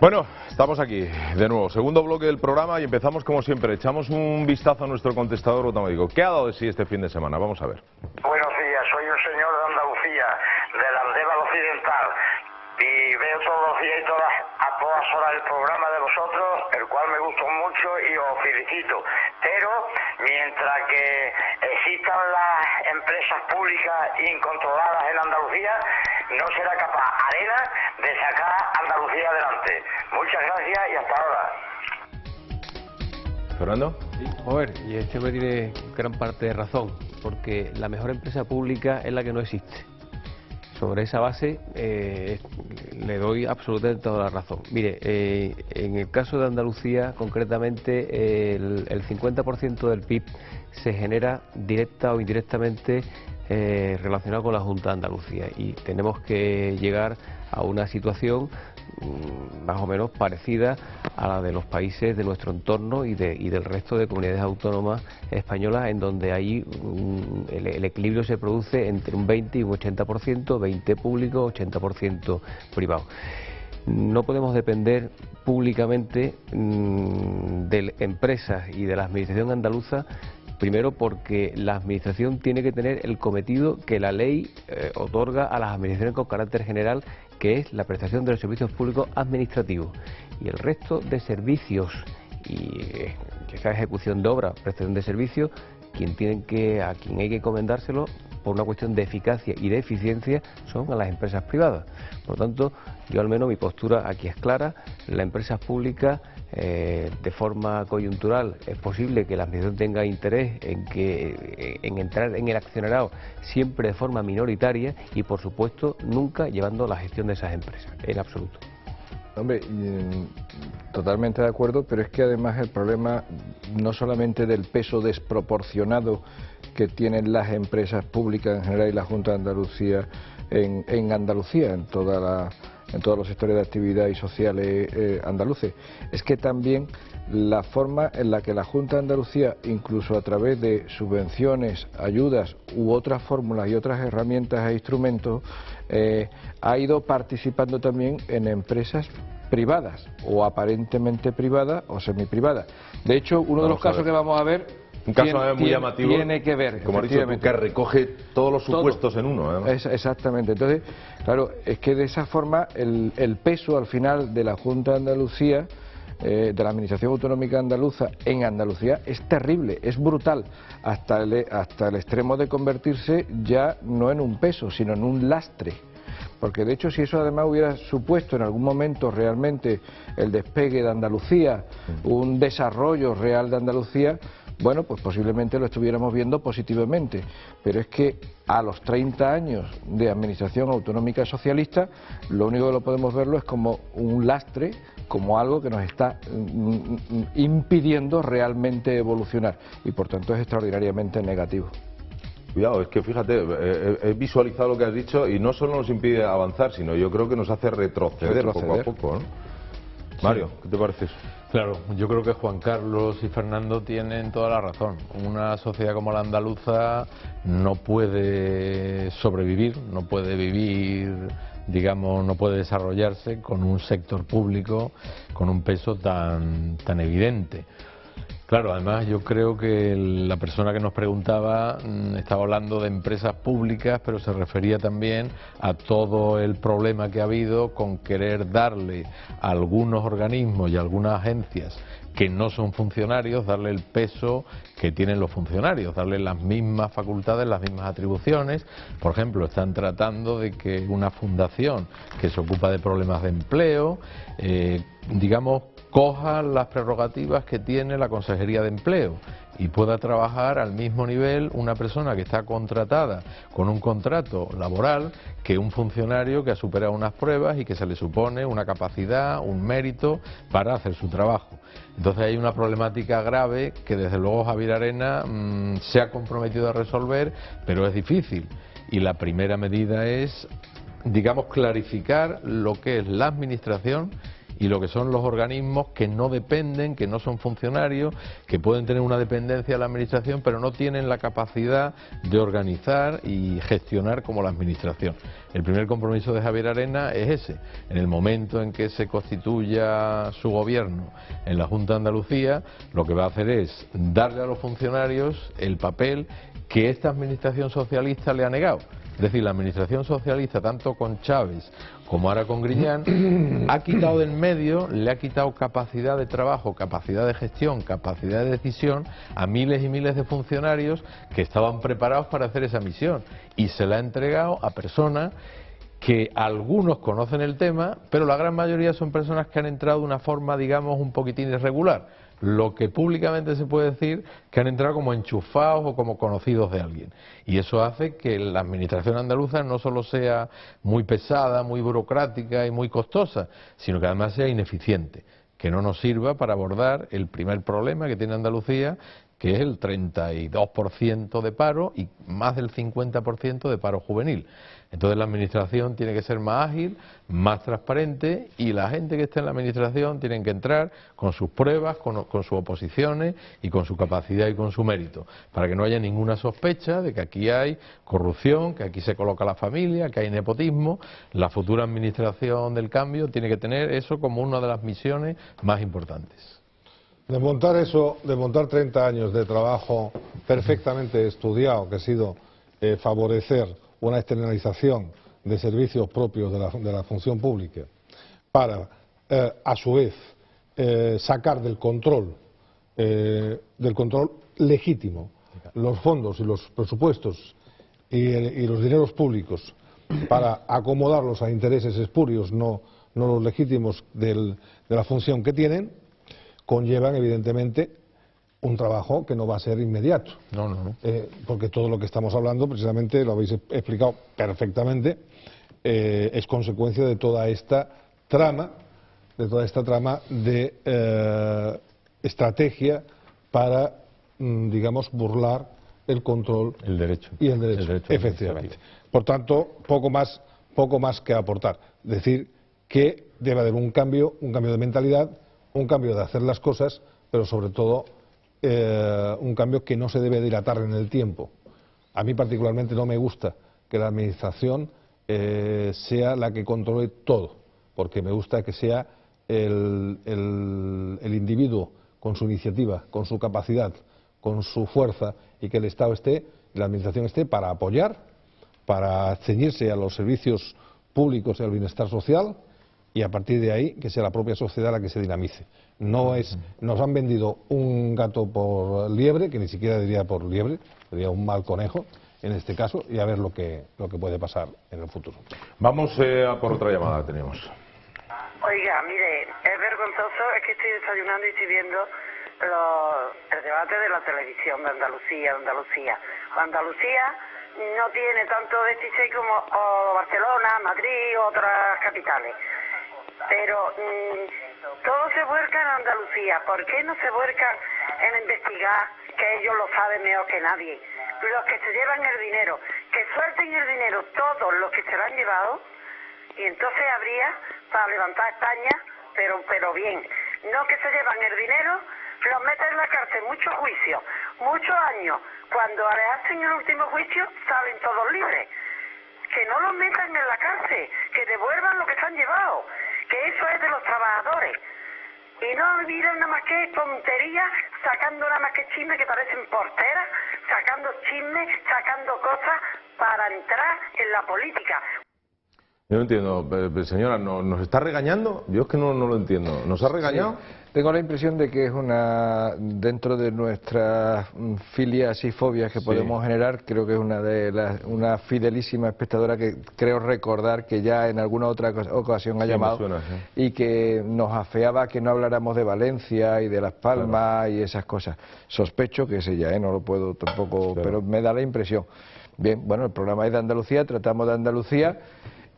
Bueno, estamos aquí de nuevo, segundo bloque del programa y empezamos como siempre. Echamos un vistazo a nuestro contestador automático. ¿Qué ha dado de sí este fin de semana? Vamos a ver. Buenos días, soy un señor de Andalucía, del Andéval Occidental, y veo todos los días y a todas horas el programa de vosotros, el cual me gustó mucho y os felicito. Pero mientras que existan las empresas públicas incontroladas en Andalucía, no será capaz Arena de sacar Andalucía adelante. Muchas gracias y hasta ahora. ¿Fernando? Sí, joder, y este me tiene gran parte de razón, porque la mejor empresa pública es la que no existe. Sobre esa base le doy absolutamente toda la razón. Mire, en el caso de Andalucía, concretamente, el 50% del PIB se genera directa o indirectamente relacionado con la Junta de Andalucía, y tenemos que llegar a una situación más o menos parecida a la de los países de nuestro entorno y del resto de comunidades autónomas españolas, en donde ahí el equilibrio se produce entre un 20 y un 80%, 20 público, 80% privado. No podemos depender públicamente de empresas y de la administración andaluza. Primero, porque la administración tiene que tener el cometido que la ley otorga a las administraciones con carácter general, que es la prestación de los servicios públicos administrativos. Y el resto de servicios, y esa ejecución de obra, prestación de servicios, a quien hay que encomendárselo por una cuestión de eficacia y de eficiencia son a las empresas privadas. Por lo tanto, yo al menos mi postura aquí es clara: las empresas públicas, de forma coyuntural, es posible que la administración tenga interés en entrar en el accionariado, siempre de forma minoritaria, y por supuesto nunca llevando la gestión de esas empresas, en absoluto. Hombre, totalmente de acuerdo, pero es que además el problema no solamente del peso desproporcionado que tienen las empresas públicas en general y la Junta de Andalucía en Andalucía, en todos los sectores de actividad y sociales andaluces, es que también la forma en la que la Junta de Andalucía, incluso a través de subvenciones, ayudas u otras fórmulas y otras herramientas e instrumentos, ha ido participando también en empresas privadas, o aparentemente privadas o semiprivadas. De hecho, uno de los casos que vamos a ver, un caso muy llamativo, tiene que ver, como has dicho tú, que recoge todos los supuestos en uno. Exactamente. Entonces, claro, es que de esa forma el peso al final de la Junta de Andalucía, de la Administración Autonómica Andaluza en Andalucía, es terrible, es brutal, hasta el extremo de convertirse ya no en un peso, sino en un lastre. Porque de hecho, si eso además hubiera supuesto en algún momento realmente el despegue de Andalucía, un desarrollo real de Andalucía, bueno, pues posiblemente lo estuviéramos viendo positivamente. Pero es que a los 30 años de administración autonómica socialista, lo único que lo podemos verlo es como un lastre, como algo que nos está impidiendo realmente evolucionar, y por tanto es extraordinariamente negativo. Cuidado, es que fíjate, he visualizado lo que has dicho y no solo nos impide avanzar, sino yo creo que nos hace retroceder. Poco a poco, ¿no? Sí. Mario, ¿qué te parece eso? Claro, yo creo que Juan Carlos y Fernando tienen toda la razón. Una sociedad como la andaluza no puede sobrevivir, no puede vivir, digamos, no puede desarrollarse con un sector público con un peso tan evidente. Claro, además yo creo que la persona que nos preguntaba estaba hablando de empresas públicas, pero se refería también a todo el problema que ha habido con querer darle a algunos organismos y a algunas agencias que no son funcionarios, darle el peso que tienen los funcionarios, darle las mismas facultades, las mismas atribuciones. Por ejemplo, están tratando de que una fundación que se ocupa de problemas de empleo, digamos, coja las prerrogativas que tiene la Consejería de Empleo y pueda trabajar al mismo nivel una persona que está contratada con un contrato laboral que un funcionario que ha superado unas pruebas y que se le supone una capacidad, un mérito para hacer su trabajo. Entonces hay una problemática grave que desde luego Javier Arena se ha comprometido a resolver, pero es difícil, y la primera medida es, digamos, clarificar lo que es la administración y lo que son los organismos que no dependen, que no son funcionarios, que pueden tener una dependencia de la administración, pero no tienen la capacidad de organizar y gestionar como la administración. El primer compromiso de Javier Arena es ese. En el momento en que se constituya su gobierno en la Junta de Andalucía, lo que va a hacer es darle a los funcionarios el papel que esta administración socialista le ha negado. Es decir, la administración socialista, tanto con Chávez como ahora con Griñán, ha quitado del medio, le ha quitado capacidad de trabajo, capacidad de gestión, capacidad de decisión a miles y miles de funcionarios que estaban preparados para hacer esa misión, y se la ha entregado a personas que algunos conocen el tema, pero la gran mayoría son personas que han entrado de una forma, digamos, un poquitín irregular. Lo que públicamente se puede decir que han entrado como enchufados o como conocidos de alguien. Y eso hace que la administración andaluza no solo sea muy pesada, muy burocrática y muy costosa, sino que además sea ineficiente, que no nos sirva para abordar el primer problema que tiene Andalucía, que es el 32% de paro y más del 50% de paro juvenil. Entonces la administración tiene que ser más ágil, más transparente, y la gente que esté en la administración tiene que entrar con sus pruebas, con sus oposiciones y con su capacidad y con su mérito, para que no haya ninguna sospecha de que aquí hay corrupción, que aquí se coloca la familia, que hay nepotismo. La futura administración del cambio tiene que tener eso como una de las misiones más importantes. De montar 30 años de trabajo perfectamente estudiado, que ha sido favorecer una externalización de servicios propios de la función pública, para, a su vez, sacar del control legítimo los fondos y los presupuestos y los dineros públicos, para acomodarlos a intereses espurios, no los legítimos de la función que tienen, conllevan evidentemente un trabajo que no va a ser inmediato. No. Porque todo lo que estamos hablando, precisamente, lo habéis explicado perfectamente, es consecuencia de toda esta trama de estrategia para, digamos, burlar el control el derecho. Y el derecho, efectivamente. Por tanto, poco más que aportar. Decir que debe haber un cambio de mentalidad, un cambio de hacer las cosas, pero sobre todo un cambio que no se debe dilatar en el tiempo. A mí particularmente no me gusta que la administración sea la que controle todo, porque me gusta que sea el individuo con su iniciativa, con su capacidad, con su fuerza, y que el Estado esté, la administración esté para apoyar, para ceñirse a los servicios públicos y al bienestar social, y a partir de ahí que sea la propia sociedad la que se dinamice. Nos han vendido un gato por liebre, que ni siquiera diría por liebre, sería un mal conejo en este caso, y a ver lo que puede pasar en el futuro. Vamos a por otra llamada que tenemos. Oiga, mire, es vergonzoso, es que estoy desayunando y estoy viendo el debate de la televisión de Andalucía. Andalucía no tiene tanto déficit como Barcelona, Madrid u otras capitales. Pero todo se vuelca en Andalucía. ¿Por qué no se vuelcan en investigar, que ellos lo saben mejor que nadie? Los que se llevan el dinero, que suelten el dinero todos los que se lo han llevado, y entonces habría para levantar España, pero bien. No que se llevan el dinero, los meten en la cárcel, muchos juicios, muchos años. Cuando le hacen el último juicio, salen todos libres. Que no los metan en la cárcel, que devuelvan lo que se han llevado, que eso es de los trabajadores. Y no olviden nada más que tonterías, sacando nada más que chismes que parecen porteras, sacando chismes, sacando cosas para entrar en la política. Yo no entiendo, señora, ¿nos está regañando? Yo es que no lo entiendo. ¿Nos ha regañado? Sí. Tengo la impresión de que es dentro de nuestras filias y fobias que podemos generar, creo que es una fidelísima espectadora que creo recordar que ya en alguna otra ocasión ha llamado, y que nos afeaba que no habláramos de Valencia y de Las Palmas, y esas cosas. Sospecho que es ella, no lo puedo tampoco, pero me da la impresión. Bien, bueno, el programa es de Andalucía, tratamos de Andalucía.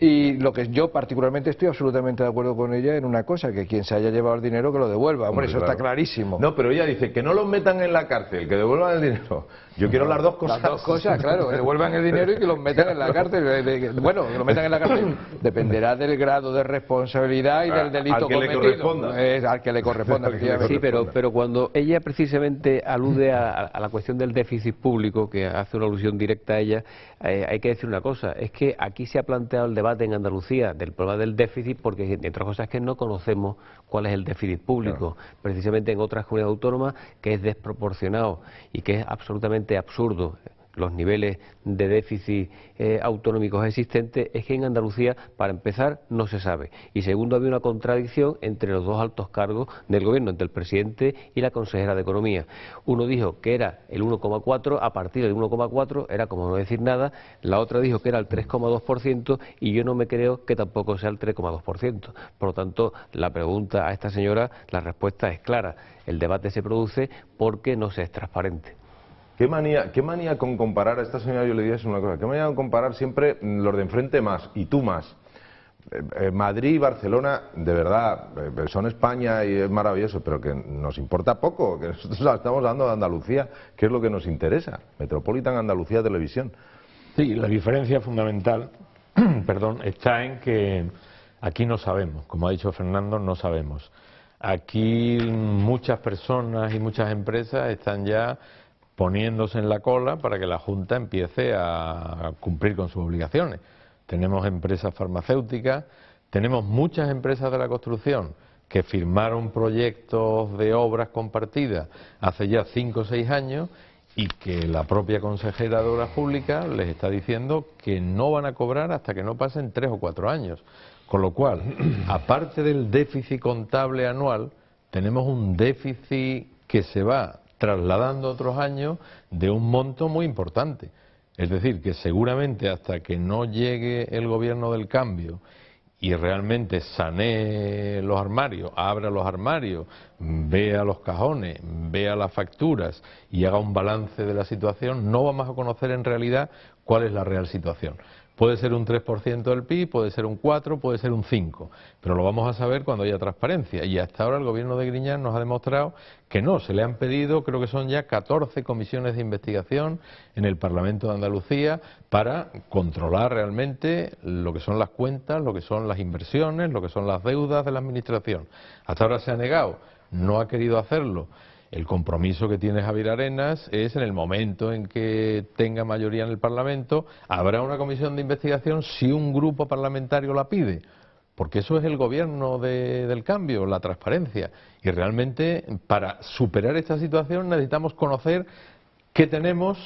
Y lo que yo particularmente estoy absolutamente de acuerdo con ella en una cosa, que quien se haya llevado el dinero que lo devuelva. Hombre, eso claro. está clarísimo. No, pero ella dice que no los metan en la cárcel, que devuelvan el dinero. Yo quiero las dos cosas. Las dos cosas, claro, que devuelvan el dinero y que los metan en la cárcel. Bueno, que los metan en la cárcel dependerá del grado de responsabilidad y del delito al que cometido. le corresponda. Al que le corresponda, efectivamente. Sí, pero cuando ella precisamente alude a la cuestión del déficit público, que hace una alusión directa a ella, hay que decir una cosa, es que aquí se ha planteado el debate en Andalucía del problema del déficit, porque entre otras cosas es que no conocemos cuál es el déficit público, precisamente en otras comunidades autónomas, que es desproporcionado y que es absolutamente absurdo los niveles de déficit autonómicos existentes. Es que en Andalucía, para empezar, no se sabe. Y segundo, había una contradicción entre los dos altos cargos del gobierno, entre el presidente y la consejera de Economía. Uno dijo que era el 1,4, a partir del 1,4 era como no decir nada, la otra dijo que era el 3,2% y yo no me creo que tampoco sea el 3,2%. Por lo tanto, la pregunta a esta señora, la respuesta es clara. El debate se produce porque no se es transparente. ¿Qué manía con comparar a esta señora? Yo le diría una cosa, qué manía con comparar siempre los de enfrente más y tú más. Madrid y Barcelona, de verdad, son España y es maravilloso, pero que nos importa poco, que nosotros estamos hablando de Andalucía, que es lo que nos interesa, Metropolitan Andalucía Televisión. Sí, la diferencia fundamental, perdón, está en que aquí no sabemos, como ha dicho Fernando, no sabemos. Aquí muchas personas y muchas empresas están ya poniéndose en la cola para que la Junta empiece a cumplir con sus obligaciones. Tenemos empresas farmacéuticas, tenemos muchas empresas de la construcción que firmaron proyectos de obras compartidas hace ya 5 o 6 años y que la propia consejera de Obras Públicas les está diciendo que no van a cobrar hasta que no pasen 3 o 4 años. Con lo cual, aparte del déficit contable anual, tenemos un déficit que se va trasladando otros años de un monto muy importante. Es decir, que seguramente hasta que no llegue el gobierno del cambio y realmente sanee los armarios, abra los armarios, vea los cajones, vea las facturas y haga un balance de la situación, no vamos a conocer en realidad cuál es la real situación. Puede ser un 3% del PIB, puede ser un 4%, puede ser un 5%, pero lo vamos a saber cuando haya transparencia. Y hasta ahora el gobierno de Griñán nos ha demostrado que no, se le han pedido, creo que son ya 14 comisiones de investigación en el Parlamento de Andalucía para controlar realmente lo que son las cuentas, lo que son las inversiones, lo que son las deudas de la Administración. Hasta ahora se ha negado, no ha querido hacerlo. El compromiso que tiene Javier Arenas es, en el momento en que tenga mayoría en el Parlamento, habrá una comisión de investigación si un grupo parlamentario la pide, porque eso es el gobierno del cambio, la transparencia. Y realmente, para superar esta situación necesitamos conocer qué tenemos,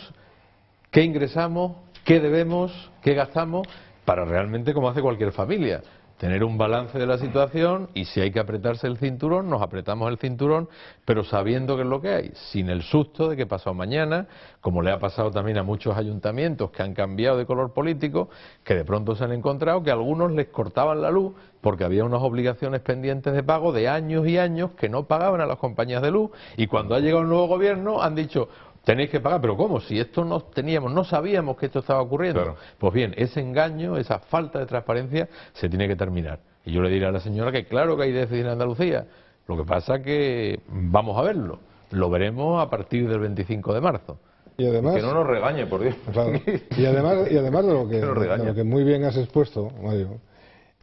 qué ingresamos, qué debemos, qué gastamos, para realmente, como hace cualquier familia, tener un balance de la situación y si hay que apretarse el cinturón, nos apretamos el cinturón, pero sabiendo qué es lo que hay, sin el susto de que pasado mañana, como le ha pasado también a muchos ayuntamientos que han cambiado de color político, que de pronto se han encontrado que a algunos les cortaban la luz porque había unas obligaciones pendientes de pago de años y años que no pagaban a las compañías de luz y cuando ha llegado el nuevo gobierno han dicho: tenéis que pagar, pero ¿cómo? Si esto no teníamos, no sabíamos que esto estaba ocurriendo. Claro. Pues bien, ese engaño, esa falta de transparencia se tiene que terminar. Y yo le diré a la señora que claro que hay déficit en Andalucía, lo que pasa que vamos a verlo, lo veremos a partir del 25 de marzo. Y además, que no nos regañe, por Dios. Claro, y además de lo que muy bien has expuesto, Mario,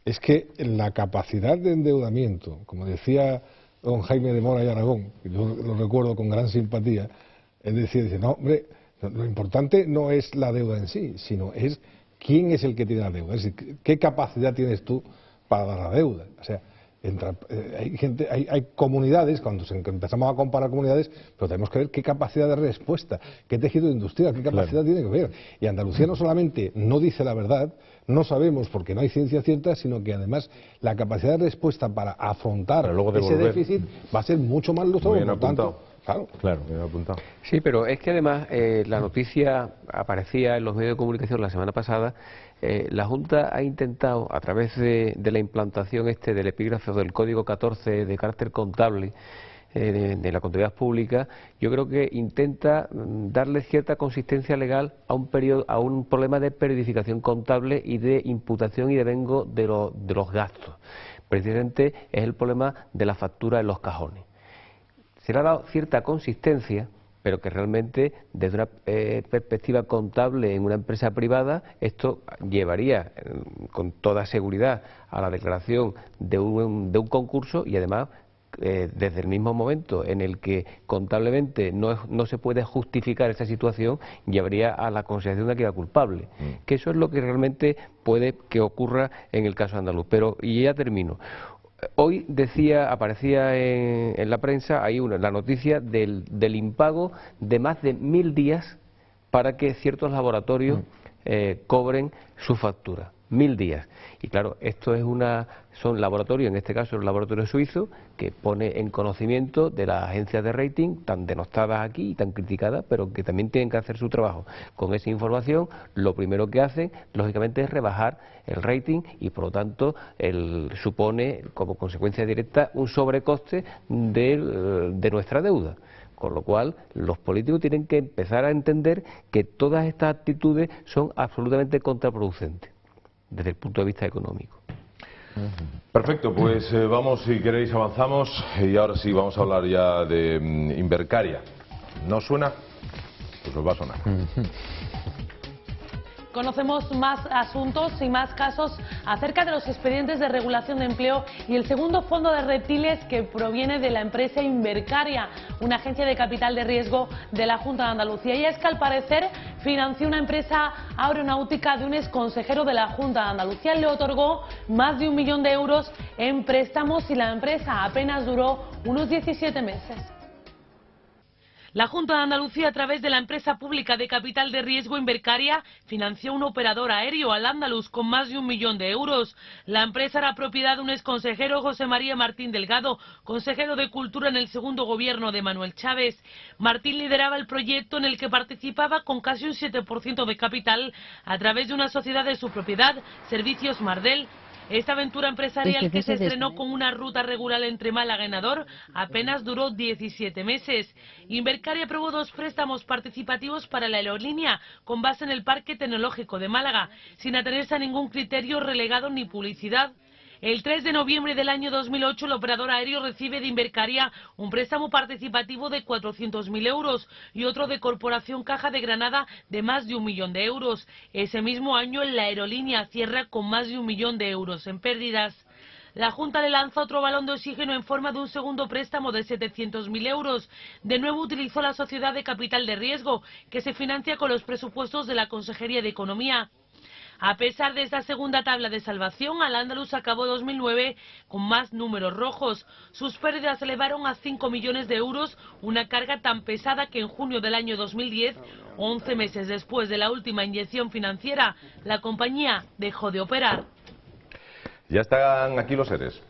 es que la capacidad de endeudamiento, como decía don Jaime de Mora y Aragón, que yo lo recuerdo con gran simpatía, es decir, dice, no, hombre, lo importante no es la deuda en sí, sino es quién es el que tiene la deuda. Es decir, qué capacidad tienes tú para dar la deuda. O sea, hay comunidades, cuando empezamos a comparar comunidades, pero tenemos que ver qué capacidad de respuesta, qué tejido industrial, qué capacidad tiene que ver. Y Andalucía no solamente no dice la verdad, no sabemos porque no hay ciencia cierta, sino que además la capacidad de respuesta para afrontar ese déficit va a ser mucho más lustro. Por tanto, claro, me he apuntado. Sí, pero es que además la noticia aparecía en los medios de comunicación la semana pasada. La Junta ha intentado, a través de la implantación del epígrafe del Código 14 de carácter contable, de la contabilidad pública, yo creo que intenta darle cierta consistencia legal a un problema de periodificación contable y de imputación y devengo de los gastos. Precisamente es el problema de la factura en los cajones. Se le ha dado cierta consistencia, pero que realmente desde una perspectiva contable en una empresa privada esto llevaría con toda seguridad a la declaración de un concurso y además desde el mismo momento en el que contablemente no se puede justificar esa situación, llevaría a la consideración de actividad culpable, que eso es lo que realmente puede que ocurra en el caso andaluz. Pero, y ya termino, hoy aparecía en la prensa, la noticia del impago de más de 1000 días para que ciertos laboratorios cobren su factura. 1000 días. Y claro, esto son laboratorios, en este caso el laboratorio suizo, que pone en conocimiento de las agencias de rating, tan denostadas aquí y tan criticadas, pero que también tienen que hacer su trabajo. Con esa información, lo primero que hacen, lógicamente, es rebajar el rating y, por lo tanto, supone, como consecuencia directa, un sobrecoste de nuestra deuda. Con lo cual, los políticos tienen que empezar a entender que todas estas actitudes son absolutamente contraproducentes desde el punto de vista económico. Perfecto, pues vamos, si queréis avanzamos y ahora sí vamos a hablar ya de Invercaria. ¿No suena? Pues os va a sonar. Conocemos más asuntos y más casos acerca de los expedientes de regulación de empleo y el segundo fondo de reptiles que proviene de la empresa Invercaria, una agencia de capital de riesgo de la Junta de Andalucía. Y es que al parecer financió una empresa aeronáutica de un exconsejero de la Junta de Andalucía. Le otorgó más de 1 millón de euros en préstamos y la empresa apenas duró unos 17 meses. La Junta de Andalucía, a través de la empresa pública de capital de riesgo Invercaria, financió un operador aéreo, Al Andalus, con más de 1 millón de euros. La empresa era propiedad de un exconsejero, José María Martín Delgado, consejero de Cultura en el segundo gobierno de Manuel Chávez. Martín lideraba el proyecto en el que participaba con casi un 7% de capital a través de una sociedad de su propiedad, Servicios Mardel. Esta aventura empresarial, que se estrenó con una ruta regular entre Málaga y Nador, apenas duró 17 meses. Invercaria aprobó 2 préstamos participativos para la aerolínea, con base en el Parque Tecnológico de Málaga, sin atenerse a ningún criterio relegado ni publicidad. El 3 de noviembre del año 2008, el operador aéreo recibe de Invercaria un préstamo participativo de 400.000 euros y otro de Corporación Caja de Granada de más de 1 millón de euros. Ese mismo año, la aerolínea cierra con más de 1 millón de euros en pérdidas. La Junta le lanza otro balón de oxígeno en forma de un segundo préstamo de 700.000 euros. De nuevo utilizó la sociedad de capital de riesgo, que se financia con los presupuestos de la Consejería de Economía. A pesar de esta segunda tabla de salvación, Al Andalus acabó 2009 con más números rojos. Sus pérdidas se elevaron a 5 millones de euros, una carga tan pesada que en junio del año 2010, 11 meses después de la última inyección financiera, la compañía dejó de operar. Ya están aquí los seres.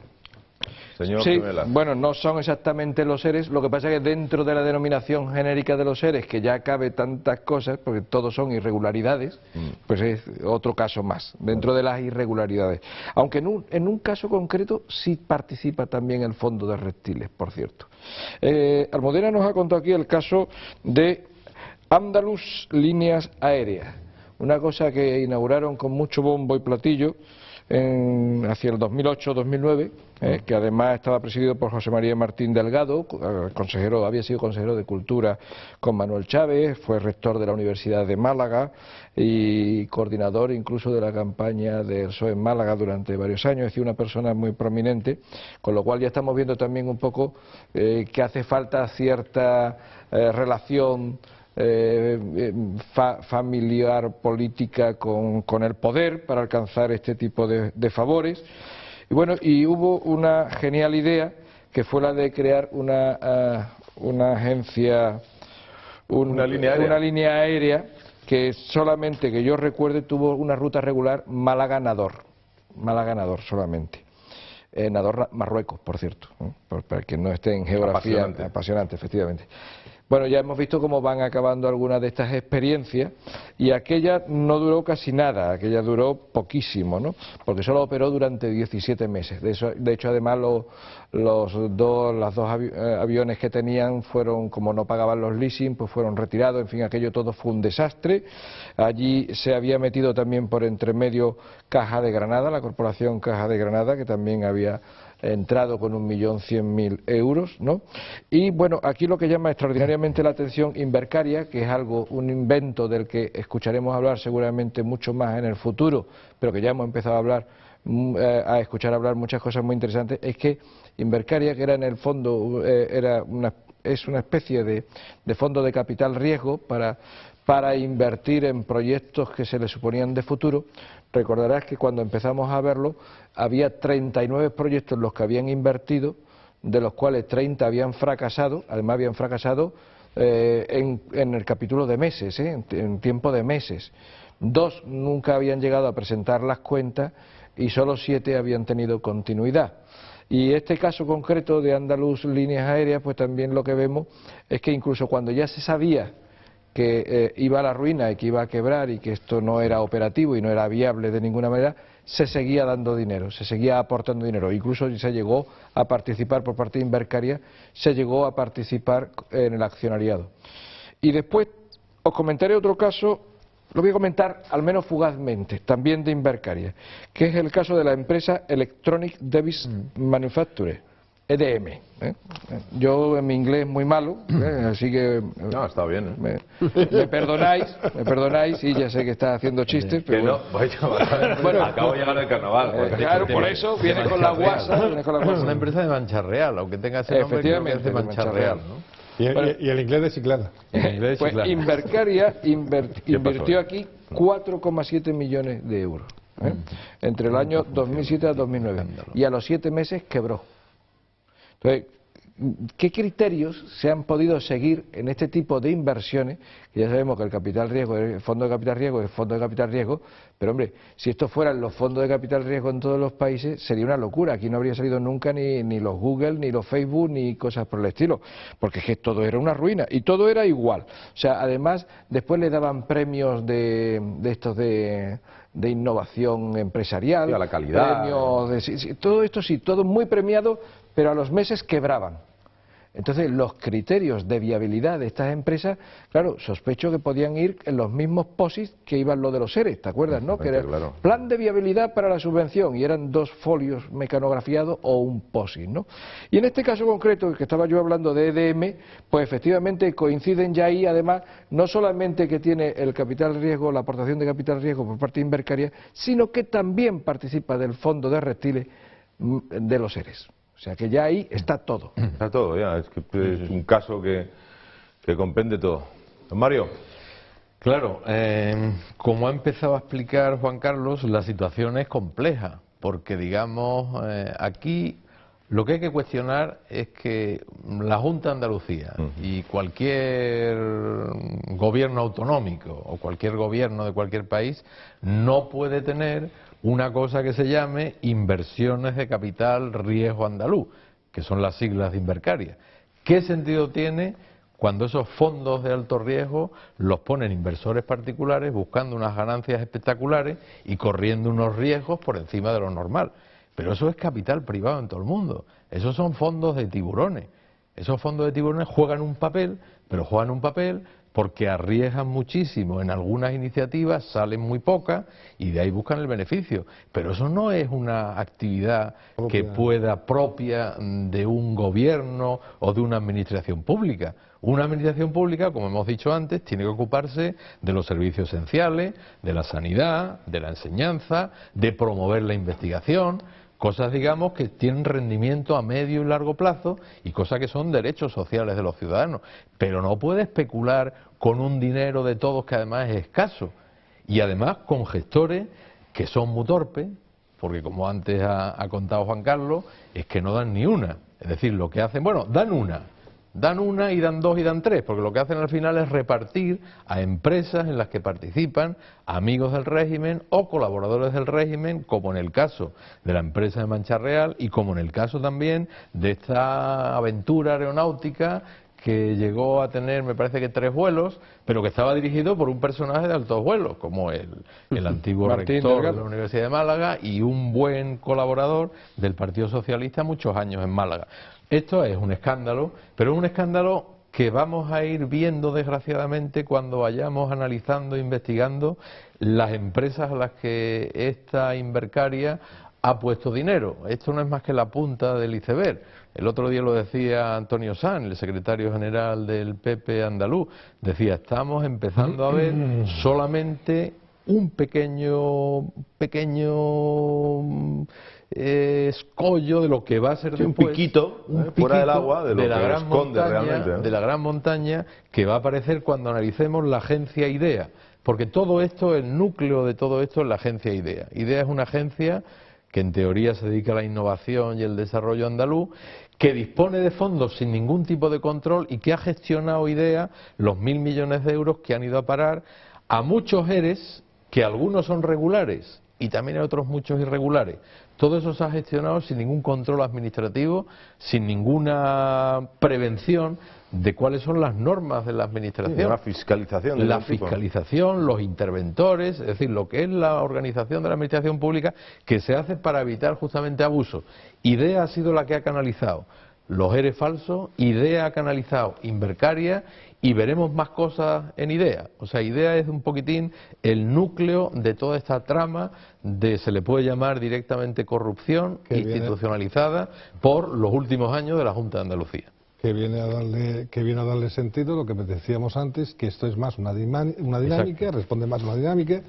Señor Sí, Primela. bueno, no son exactamente los seres, lo que pasa es que dentro de la denominación genérica de los seres, que ya cabe tantas cosas, porque todos son irregularidades, pues es otro caso más, dentro de las irregularidades. Aunque en un caso concreto sí participa también el fondo de reptiles, por cierto. Almudena nos ha contado aquí el caso de Andalus Líneas Aéreas, una cosa que inauguraron con mucho bombo y platillo hacia el 2008-2009, que además estaba presidido por José María Martín Delgado, había sido consejero de Cultura con Manuel Chávez, fue rector de la Universidad de Málaga y coordinador incluso de la campaña del PSOE en Málaga durante varios años, es decir, una persona muy prominente, con lo cual ya estamos viendo también un poco que hace falta cierta relación familiar, política con el poder para alcanzar este tipo de favores. Y bueno, y hubo una genial idea que fue la de crear una agencia, una línea aérea que solamente, que yo recuerde, tuvo una ruta regular Málaga-Nador solamente. Nador, Marruecos, por cierto, para quien no esté en geografía. Apasionante, efectivamente. Bueno, ya hemos visto cómo van acabando algunas de estas experiencias y aquella no duró casi nada, aquella duró poquísimo, ¿no? Porque solo operó durante 17 meses. De hecho, además, los dos aviones que tenían fueron, como no pagaban los leasing, pues fueron retirados, en fin, aquello todo fue un desastre. Allí se había metido también por entre medio Caja de Granada, la corporación Caja de Granada, que también había entrado con 1.100.000 euros, ¿no? Y bueno, aquí lo que llama extraordinariamente la atención Invercaria, que es un invento del que escucharemos hablar seguramente mucho más en el futuro, pero que ya hemos empezado a escuchar hablar muchas cosas muy interesantes, es que Invercaria, que era en el fondo, es una especie de fondo de capital riesgo para invertir en proyectos que se le suponían de futuro. Recordarás que cuando empezamos a verlo había 39 proyectos en los que habían invertido, de los cuales 30 habían fracasado, además habían fracasado en el capítulo de meses, en tiempo de meses. 2 nunca habían llegado a presentar las cuentas y solo 7 habían tenido continuidad. Y este caso concreto de Andaluz Líneas Aéreas, pues también lo que vemos es que incluso cuando ya se sabía que iba a la ruina y que iba a quebrar y que esto no era operativo y no era viable de ninguna manera, se seguía dando dinero, se seguía aportando dinero. Incluso se llegó a participar por parte de Invercaria, se llegó a participar en el accionariado. Y después os comentaré otro caso, lo voy a comentar al menos fugazmente, también de Invercaria, que es el caso de la empresa Electronic Device Manufacture, EDM. Yo en mi inglés es muy malo, así que no, está bien, me perdonáis, y ya sé que está haciendo chistes, pero no, bueno, acabo de llegar del carnaval. Claro, por eso viene con la guasa. Una empresa de Mancha Real, aunque tenga ese nombre, efectivamente, de Mancha Real, ¿no? Y el inglés de Chiclana. Pues Invercaria invirtió aquí 4,7 millones de euros entre el año 2007 a 2009 y a los 7 meses quebró. Entonces, ¿qué criterios se han podido seguir en este tipo de inversiones? Que ya sabemos que el capital riesgo, el fondo de capital riesgo es fondo de capital riesgo, pero hombre, si estos fueran los fondos de capital riesgo en todos los países, sería una locura. Aquí no habría salido nunca ni los Google, ni los Facebook, ni cosas por el estilo, porque es que todo era una ruina y todo era igual. O sea, además, después le daban premios de estos de innovación empresarial, a la calidad, premios todo esto sí, todo muy premiado, pero a los meses quebraban. Entonces, los criterios de viabilidad de estas empresas, claro, sospecho que podían ir en los mismos POSIT que iban lo de los ERE, ¿te acuerdas, no? Que era claro. Plan de viabilidad para la subvención, y eran 2 folios mecanografiados o un POSIT, ¿no? Y en este caso concreto, que estaba yo hablando de EDM, pues efectivamente coinciden ya ahí, además, no solamente que tiene el capital riesgo, la aportación de capital riesgo por parte de Invercaria, sino que también participa del fondo de reptiles de los ERES. O sea que ya ahí está todo. Está todo, ya. Es un caso que comprende todo. Don Mario. Claro, como ha empezado a explicar Juan Carlos, la situación es compleja, porque digamos, aquí lo que hay que cuestionar es que la Junta de Andalucía y cualquier gobierno autonómico o cualquier gobierno de cualquier país no puede tener una cosa que se llame inversiones de capital riesgo andaluz, que son las siglas de Invercaria. ¿Qué sentido tiene cuando esos fondos de alto riesgo los ponen inversores particulares buscando unas ganancias espectaculares y corriendo unos riesgos por encima de lo normal? Pero eso es capital privado en todo el mundo. Esos son fondos de tiburones. Esos fondos de tiburones juegan un papel, pero juegan un papel porque arriesgan muchísimo en algunas iniciativas, salen muy pocas y de ahí buscan el beneficio. Pero eso no es una actividad que pueda propia de un gobierno o de una administración pública. Una administración pública, como hemos dicho antes, tiene que ocuparse de los servicios esenciales, de la sanidad, de la enseñanza, de promover la investigación, cosas, digamos, que tienen rendimiento a medio y largo plazo y cosas que son derechos sociales de los ciudadanos. Pero no puede especular con un dinero de todos que además es escaso. Y además con gestores que son muy torpes, porque como antes ha contado Juan Carlos, es que no dan ni una. Es decir, lo que hacen, bueno, dan una y dan 2 y dan 3, porque lo que hacen al final es repartir a empresas en las que participan amigos del régimen o colaboradores del régimen, como en el caso de la empresa de Mancha Real y como en el caso también de esta aventura aeronáutica que llegó a tener, me parece que 3 vuelos, pero que estaba dirigido por un personaje de altos vuelos, como el antiguo Martín rector Delgado de la Universidad de Málaga y un buen colaborador del Partido Socialista muchos años en Málaga. Esto es un escándalo, pero es un escándalo que vamos a ir viendo desgraciadamente cuando vayamos analizando, investigando las empresas a las que esta Invercaria ha puesto dinero. Esto no es más que la punta del iceberg. El otro día lo decía Antonio Sanz, el secretario general del PP andaluz. Decía, estamos empezando a ver solamente un pequeño escollo de lo que va a ser después, un piquito fuera del agua de lo que la gran esconde montaña, realmente, ¿no? de la gran montaña que va a aparecer cuando analicemos la agencia IDEA, porque todo esto, el núcleo de todo esto es la agencia IDEA. IDEA es una agencia que en teoría se dedica a la innovación y el desarrollo andaluz, que dispone de fondos sin ningún tipo de control y que ha gestionado IDEA los 1.000 millones de euros que han ido a parar a muchos ERES, que algunos son regulares y también hay otros muchos irregulares. Todo eso se ha gestionado sin ningún control administrativo, sin ninguna prevención de cuáles son las normas de la administración. Sí, una fiscalización. De la fiscalización, los interventores, es decir, lo que es la organización de la administración pública que se hace para evitar justamente abusos. IDEA ha sido la que ha canalizado los ERE falsos, IDEA ha canalizado Invercaria y veremos más cosas en IDEA. O sea, IDEA es un poquitín el núcleo de toda esta trama de, se le puede llamar directamente corrupción institucionalizada por los últimos años de la Junta de Andalucía. Que viene a darle sentido a lo que decíamos antes, que esto es más una dinámica, responde más a una dinámica,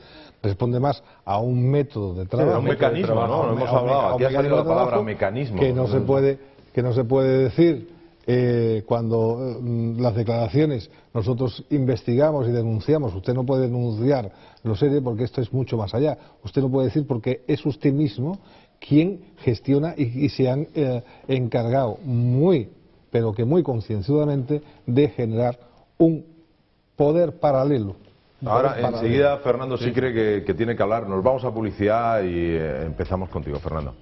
responde más a un método de trabajo. Sí, un mecanismo, ¿no? Hemos hablado, aquí ha salido la palabra mecanismo. Que no se puede decir cuando las declaraciones nosotros investigamos y denunciamos. Usted no puede denunciar los ERE porque esto es mucho más allá. Usted no puede decir porque es usted mismo quien gestiona y se han encargado pero que muy concienzudamente de generar un poder paralelo. Ahora, enseguida, Fernando sí cree que tiene que hablar. Nos vamos a publicidad y empezamos contigo, Fernando.